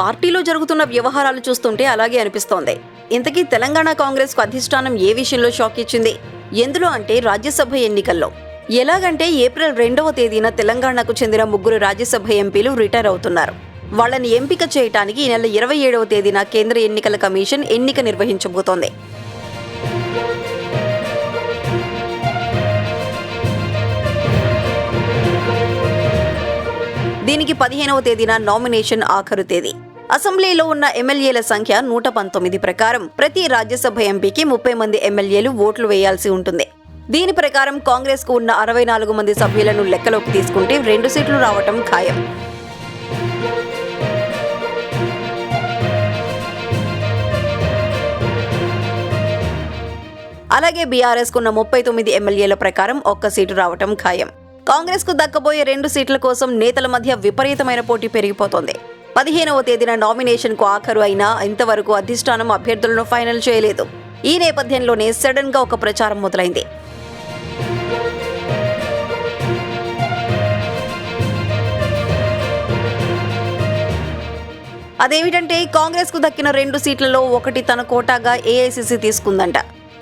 పార్టీలో జరుగుతున్న వ్యవహారాలు చూస్తుంటే అలాగే అనిపిస్తోంది. ఇంతకీ తెలంగాణ కాంగ్రెస్ కు అధిష్టానం ఏ విషయంలో షాక్ ఇచ్చింది? ఎందులో అంటే రాజ్యసభ ఎన్నికల్లో. ఎలాగంటే ఏప్రిల్ 2వ తేదీన తెలంగాణకు చెందిన 3 రాజ్యసభ ఎంపీలు రిటైర్ అవుతున్నారు. వాళ్లని ఎంపిక చేయడానికి ఈ నెల 27వ తేదీన కేంద్ర ఎన్నికల కమిషన్ ఎన్నిక నిర్వహించబోతోంది. దీనికి 15వ తేదీన నామినేషన్ ఆఖరు తేదీ. అసెంబ్లీలో ఉన్న ఎమ్మెల్యేల సంఖ్య 119 ప్రకారం ప్రతి రాజ్యసభ ఎంపీకి 30 మంది ఎమ్మెల్యేలు ఓట్లు వేయాల్సి ఉంటుంది. దీని ప్రకారం కాంగ్రెస్ కు ఉన్న 64 మంది సభ్యులను లెక్కలోకి తీసుకుంటే 2 సీట్లు రావటం ఖాయం. అలాగే బీఆర్ఎస్ కున్న 39 ఎమ్మెల్యేల ప్రకారం 1 సీటు రావటం ఖాయం. కాంగ్రెస్ కు దక్కబోయే 2 సీట్ల కోసం నేతల మధ్య విపరీతమైన పోటీ పెరిగిపోతోంది. 15వ తేదీన నామినేషన్ కు ఆఖరు అయినా ఇంతవరకు అధిష్టానం అభ్యర్థులను ఫైనల్ చేయలేదు. ఈ నేపథ్యంలోనే సడన్ గా ఒక ప్రచారం మొదలైంది. అదేమిటంటే కాంగ్రెస్ కు దక్కిన 2 సీట్లలో ఒకటి తన కోటాగా ఏఐసీసీ తీసుకుందంట.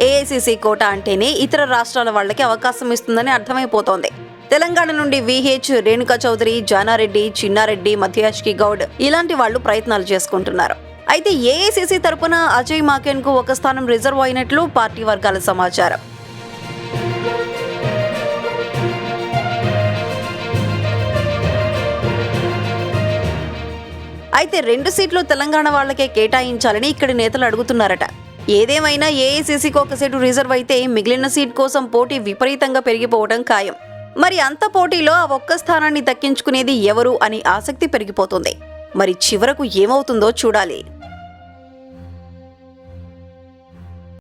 ఏఐసీసీ కోటా అంటేనే ఇతర రాష్ట్రాల వాళ్లకి అవకాశం ఇస్తుందని అర్థమైపోతోంది. తెలంగాణ నుండి విహెచ్, రేణుకా చౌదరి, జానారెడ్డి, చిన్నారెడ్డి, మధ్యాష్కి గౌడ్ ఇలాంటి వాళ్లు ప్రయత్నాలు చేసుకుంటున్నారు. అయితే ఏఐసీసీ తరపున అజయ్ మాకెన్ కు 1 స్థానం రిజర్వ్ అయినట్లు పార్టీ వర్గాల సమాచారం. అయితే 2 సీట్లు తెలంగాణ వాళ్లకే కేటాయించాలని ఇక్కడి నేతలు అడుగుతున్నారట. ఏదేమైనా ఏఐసీసీకి 1 సీటు రిజర్వ్ అయితే మిగిలిన సీట్ కోసం పోటీ విపరీతంగా పెరిగిపోవడం ఖాయం. మరి అంత పోటీలో ఆ 1 స్థానాన్ని దక్కించుకునేది ఎవరు అని ఆసక్తి పెరిగిపోతుంది. మరి చివరకు ఏమవుతుందో చూడాలి.